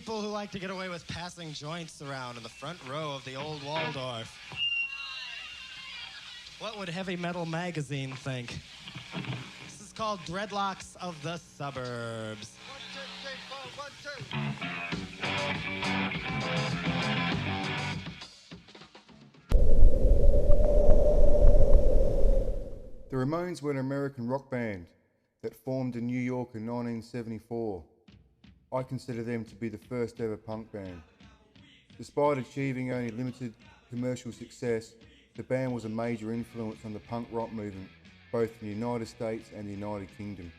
people who like to get away with passing joints around in the front row of the old Waldorf. What would Heavy Metal Magazine think? This is called Dreadlocks of the Suburbs. 1, 2, 3, 4, 1, 2. The Ramones were an American rock band that formed in New York in 1974. I consider them to be the first ever punk band. Despite achieving only limited commercial success, the band was a major influence on the punk rock movement, both in the United States and the United Kingdom.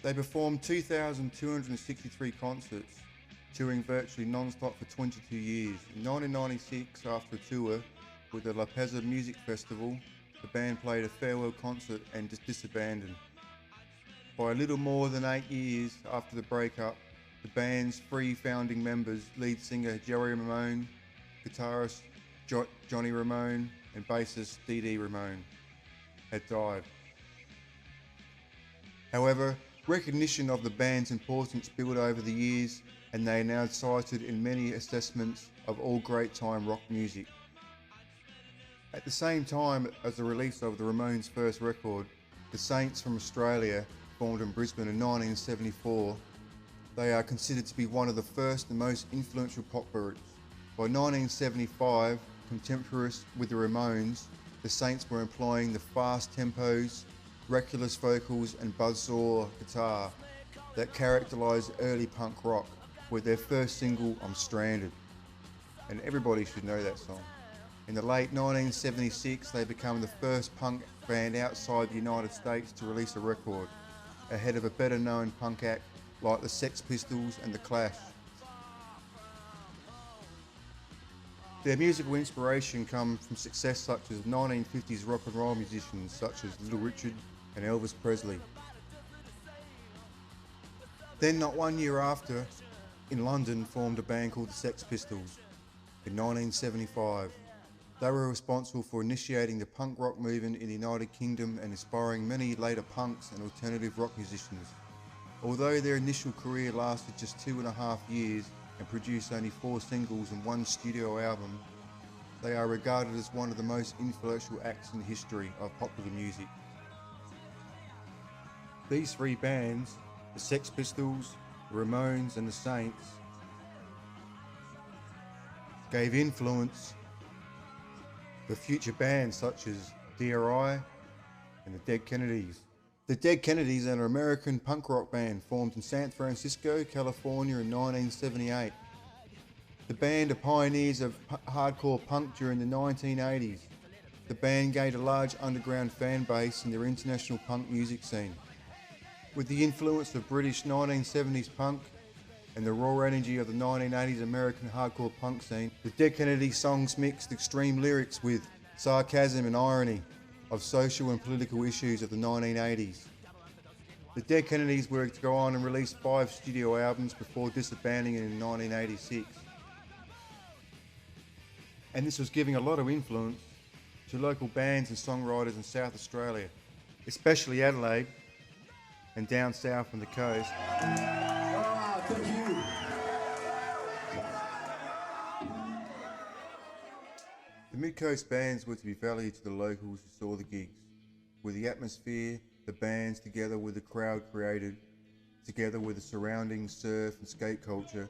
They performed 2,263 concerts, touring virtually non-stop for 22 years. In 1996, after a tour with the La Pezza Music Festival, the band played a farewell concert and disbanded. By a little more than 8 years after the breakup, the band's three founding members, lead singer Joey Ramone, guitarist Johnny Ramone, and bassist Dee Ramone, had died. However, recognition of the band's importance built over the years, and they are now cited in many assessments of all great time rock music. At the same time as the release of the Ramones' first record, the Saints from Australia, formed in Brisbane in 1974, they are considered to be one of the first and most influential pop groups. By 1975, contemporaneous with the Ramones, the Saints were employing the fast tempos, reckless vocals and buzzsaw guitar that characterised early punk rock, with their first single, I'm Stranded. And everybody should know that song. In the late 1976, they became the first punk band outside the United States to release a record, ahead of a better known punk act like the Sex Pistols and the Clash. Their musical inspiration comes from success such as 1950s rock and roll musicians such as Little Richard and Elvis Presley. Then, not 1 year after, in London formed a band called the Sex Pistols in 1975. They were responsible for initiating the punk rock movement in the United Kingdom and inspiring many later punks and alternative rock musicians. Although their initial career lasted just 2.5 years and produced only 4 singles and 1 studio album, they are regarded as one of the most influential acts in the history of popular music. These three bands, the Sex Pistols, the Ramones and the Saints, gave influence for future bands such as DRI and the Dead Kennedys. The Dead Kennedys are an American punk rock band formed in San Francisco, California in 1978. The band are pioneers of hardcore punk during the 1980s. The band gained a large underground fan base in their international punk music scene. With the influence of British 1970s punk and the raw energy of the 1980s American hardcore punk scene, the Dead Kennedys songs mixed extreme lyrics with sarcasm and irony of social and political issues of the 1980s. The Dead Kennedys were to go on and release 5 studio albums before disbanding in 1986. And this was giving a lot of influence to local bands and songwriters in South Australia, especially Adelaide and down south on the coast. Thank you. The mid-coast bands were to be valued to the locals who saw the gigs, with the atmosphere, the bands together with the crowd created, together with the surrounding surf and skate culture,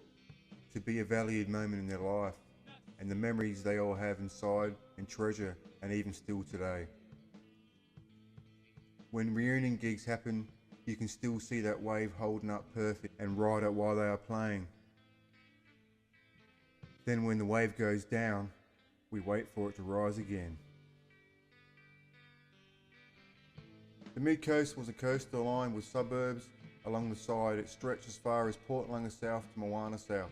to be a valued moment in their life, and the memories they all have inside and treasure, and even still today. When reunion gigs happen, you can still see that wave holding up perfect and ride it while they are playing. Then when the wave goes down, we wait for it to rise again. The mid-coast was a coastal line with suburbs along the side. It stretched as far as Portlunga South to Moana South.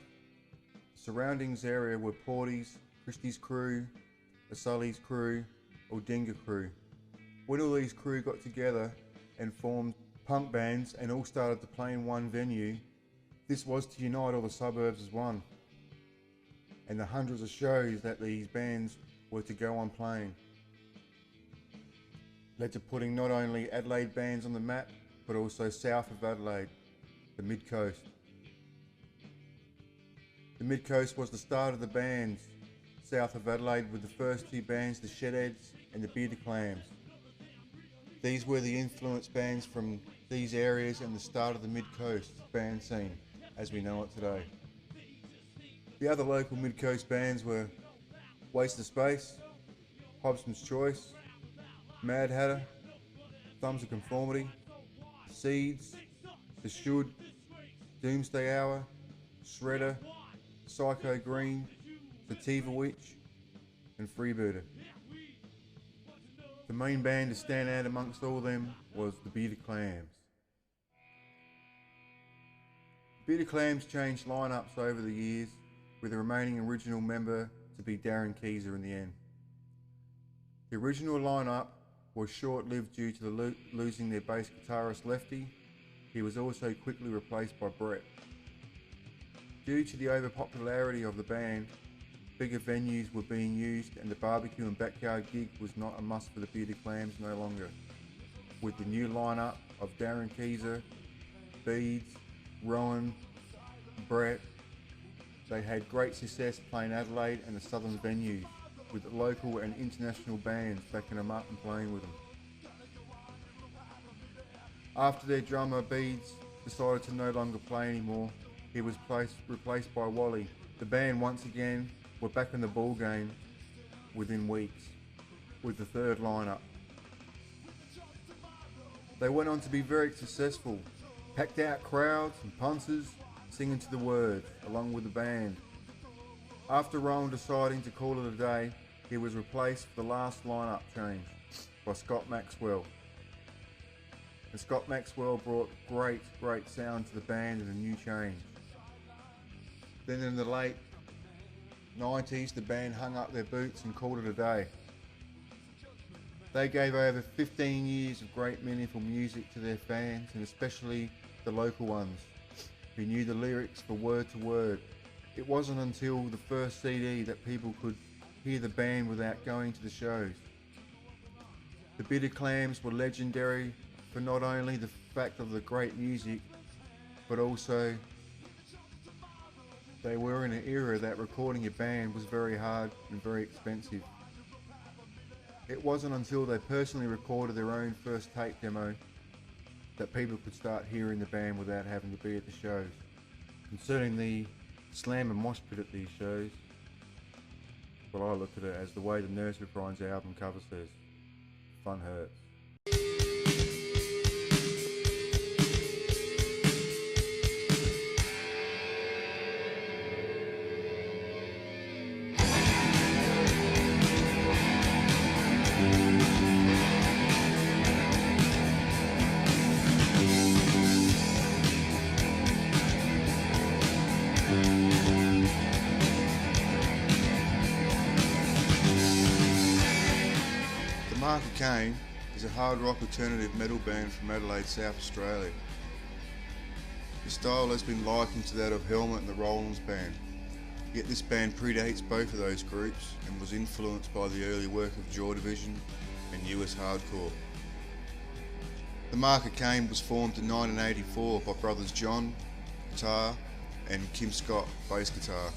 The surroundings area were Porties, Christie's Crew, the Sully's Crew, or Dinga Crew. When all these crew got together and formed punk bands and all started to play in one venue, this was to unite all the suburbs as one, and the hundreds of shows that these bands were to go on playing led to putting not only Adelaide bands on the map, but also south of Adelaide, the mid-coast. The Mid-Coast was the start of the bands south of Adelaide, with the first two bands, the Shedheads and the Bearded Clams. These were the influence bands from these areas and the start of the Mid-Coast band scene as we know it today. The other local Mid-Coast bands were Waste of Space, Hobson's Choice, Mad Hatter, Thumbs of Conformity, Seeds, The Should, Doomsday Hour, Shredder, Psycho Green, Sativa Witch, and Freebirder. The main band to stand out amongst all of them was the Bearded Clams. The Bearded Clams changed lineups over the years, with the remaining original member to be Darren Keyser in the end. The original lineup was short-lived due to the losing their bass guitarist Lefty. He was also quickly replaced by Brett. Due to the overpopularity of the band, bigger venues were being used and the barbecue and backyard gig was not a must for the Bearded Clams no longer. With the new lineup of Darren Keyser, Beads, Rowan, Brett, they had great success playing Adelaide and the southern venues, with local and international bands backing them up and playing with them. After their drummer Beads decided to no longer play anymore, he was replaced by Wally. The band once again were back in the ball game within weeks with the third lineup. They went on to be very successful, packed out crowds and punters singing to the words along with the band. After Rowan deciding to call it a day, he was replaced for the last lineup change by Scott Maxwell. And Scott Maxwell brought great sound to the band and a new change. Then in the late 90s, the band hung up their boots and called it a day. They gave over 15 years of great meaningful music to their fans, and especially the local ones, who knew the lyrics for word to word. It wasn't until the first CD that people could hear the band without going to the shows. The Bearded Clams were legendary for not only the fact of the great music, but also they were in an era that recording a band was very hard and very expensive. It wasn't until they personally recorded their own first tape demo that people could start hearing the band without having to be at the shows. Concerning the slam and mosh pit at these shows, well, I look at it as the way the Nursery Rhymes album cover says, fun hurts. Market Kane is a hard rock alternative metal band from Adelaide, South Australia. The style has been likened to that of Helmet and the Rollins band, yet this band predates both of those groups and was influenced by the early work of Joy Division and US hardcore. The Market Kane was formed in 1984 by brothers John, guitar, and Kim Scott, bass guitar,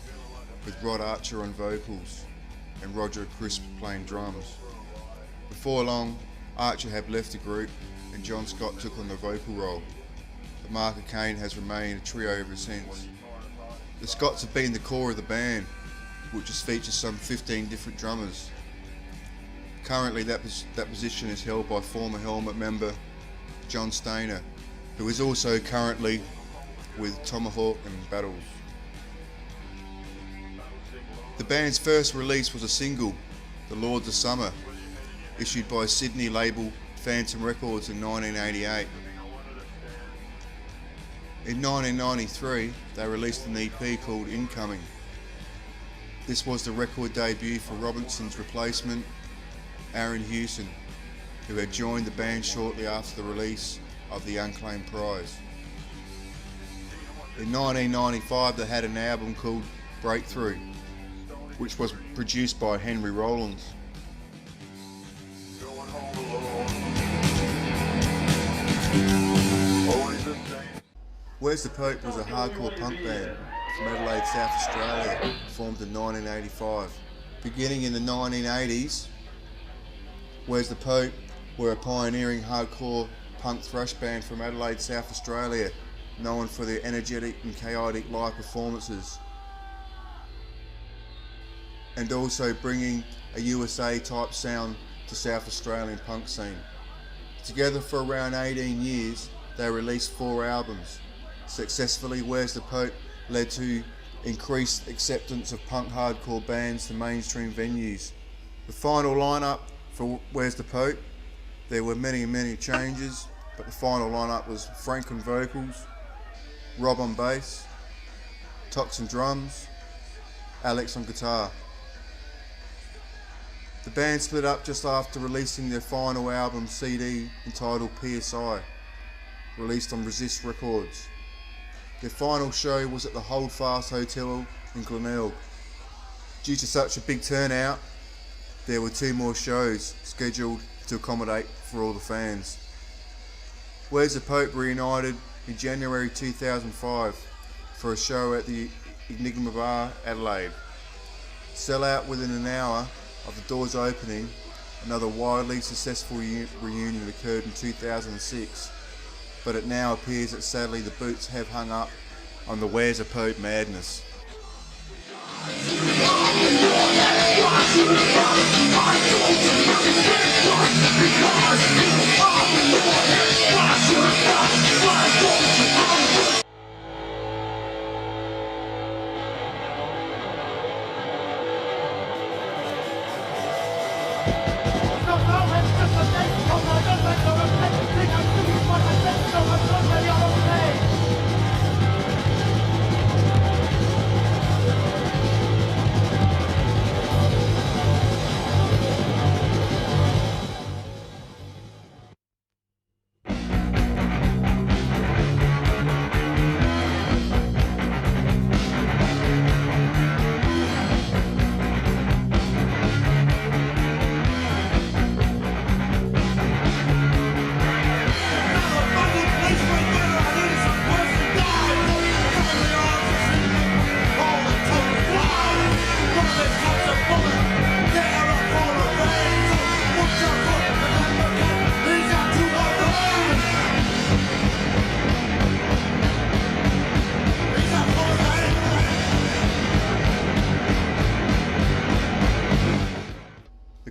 with Rod Archer on vocals and Roger Crisp playing drums. Before long, Archer had left the group and John Scott took on the vocal role. The Market Kane has remained a trio ever since. The Scotts have been the core of the band, which has featured some 15 different drummers. Currently that position is held by former Helmet member John Stainer, who is also currently with Tomahawk and Battles. The band's first release was a single, The Lords of Summer, issued by Sydney label Phantom Records in 1988. In 1993, they released an EP called Incoming. This was the record debut for Robinson's replacement, Aaron Hewson, who had joined the band shortly after the release of The Unclaimed Prize. In 1995, they had an album called Breakthrough, which was produced by Henry Rollins. Where's the Pope was a hardcore punk band from Adelaide, South Australia, formed in 1985. Beginning in the 1980s, Where's the Pope were a pioneering hardcore punk thrash band from Adelaide, South Australia, known for their energetic and chaotic live performances, and also bringing a USA type sound to South Australian punk scene. Together for around 18 years, they released 4 albums. Successfully, Where's the Pope led to increased acceptance of punk hardcore bands to mainstream venues. The final lineup for Where's the Pope, there were many changes, but the final lineup was Frank on vocals, Rob on bass, Tox on drums, Alex on guitar. The band split up just after releasing their final album CD entitled PSI, released on Resist Records. Their final show was at the Holdfast Hotel in Glenelg. Due to such a big turnout, there were 2 more shows scheduled to accommodate for all the fans. Where's the Pope reunited in January 2005 for a show at the Enigma Bar, Adelaide. Sell out within an hour of the doors opening. Another wildly successful reunion occurred in 2006, but it now appears that sadly the boots have hung up on the Where's the Pope madness.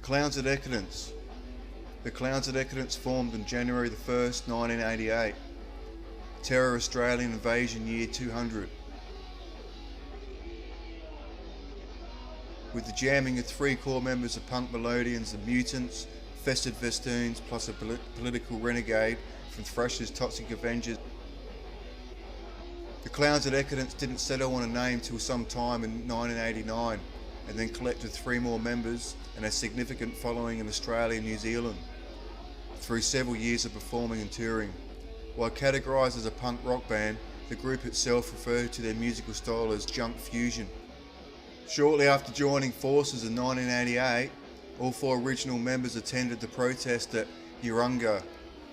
Clowns of Decadence. The Clowns of Decadence formed on January the 1st, 1988. Terror Australian Invasion Year 200. With the jamming of 3 core members of punk melodians, the Mutants, Fested Festoons, plus a political renegade from Thrash's Toxic Avengers. The Clowns of Decadence didn't settle on a name till some time in 1989, and then collected 3 more members and a significant following in Australia and New Zealand through several years of performing and touring. While categorised as a punk rock band, the group itself referred to their musical style as junk fusion. Shortly after joining forces in 1988, all 4 original members attended the protest at Urunga,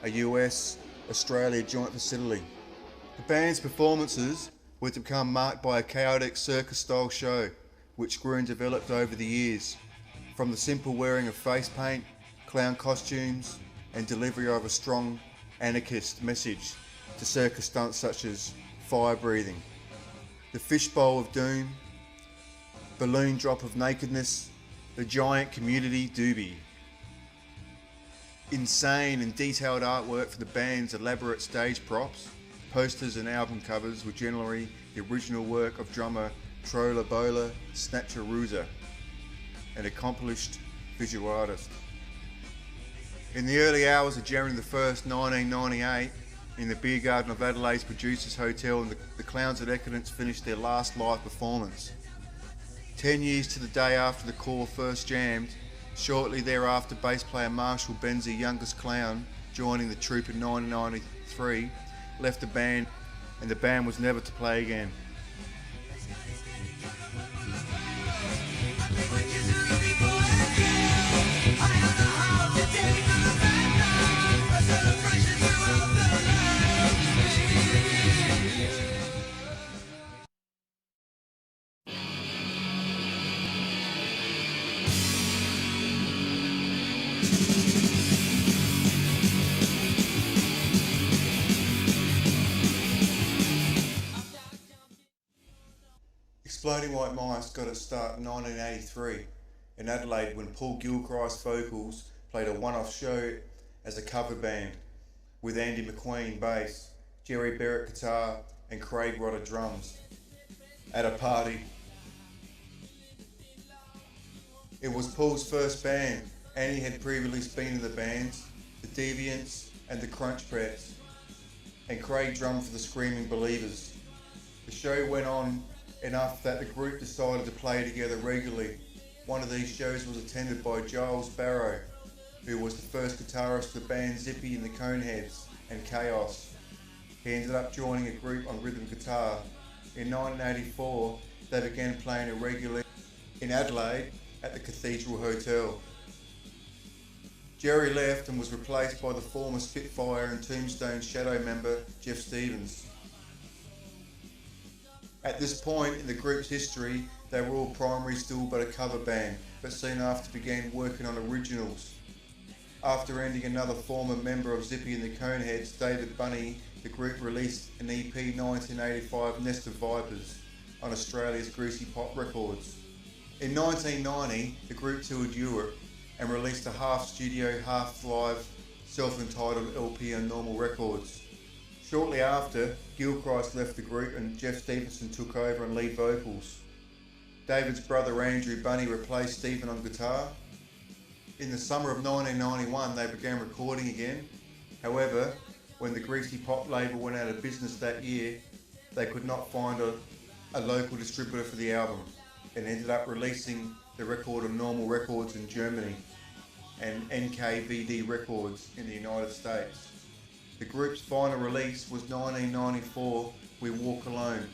a US-Australia joint facility. The band's performances were to become marked by a chaotic circus-style show, which grew and developed over the years, from the simple wearing of face paint, clown costumes, and delivery of a strong anarchist message to circus stunts such as fire breathing, the fishbowl of doom, balloon drop of nakedness, the giant community doobie. Insane and detailed artwork for the band's elaborate stage props, posters and album covers were generally the original work of drummer Trola Bola Snatcher Ruza, an accomplished visual artist. In the early hours of January the 1st, 1998, in the beer garden of Adelaide's Producers Hotel, the Clowns of Decadence finished their last live performance. 10 years to the day after the core first jammed, shortly thereafter bass player Marshall Benzie, youngest clown, joining the troupe in 1993, left the band, and the band was never to play again. Exploding White Mice got its start in 1983 in Adelaide when Paul Gilchrist vocals played a one-off show as a cover band with Andy McQueen bass, Jerry Barrett guitar and Craig Rodder drums at a party. It was Paul's first band and he had previously been in the bands The Deviants and the Crunch Prats, and Craig drummed for the Screaming Believers. The show went on enough that the group decided to play together regularly. One of these shows was attended by Giles Barrow, who was the first guitarist of the band Zippy and the Coneheads and Chaos. He ended up joining a group on rhythm guitar. In 1984, they began playing irregularly in Adelaide at the Cathedral Hotel. Jerry left and was replaced by the former Spitfire and Tombstone Shadow member Jeff Stevens. At this point in the group's history, they were all primary still but a cover band, but soon after began working on originals. After ending another former member of Zippy and the Coneheads, David Bunny, the group released an EP 1985 Nest of Vipers on Australia's Greasy Pop Records. In 1990, the group toured Europe and released a half studio, half live, self-entitled LP on Normal Records. Shortly after, Gilchrist left the group and Jeff Stevenson took over on lead vocals. David's brother Andrew Bunny replaced Stephen on guitar. In the summer of 1991, they began recording again. However, when the Greasy Pop label went out of business that year, they could not find a local distributor for the album and ended up releasing the record on Normal Records in Germany and NKVD Records in the United States. The group's final release was 1994, We Walk Alone.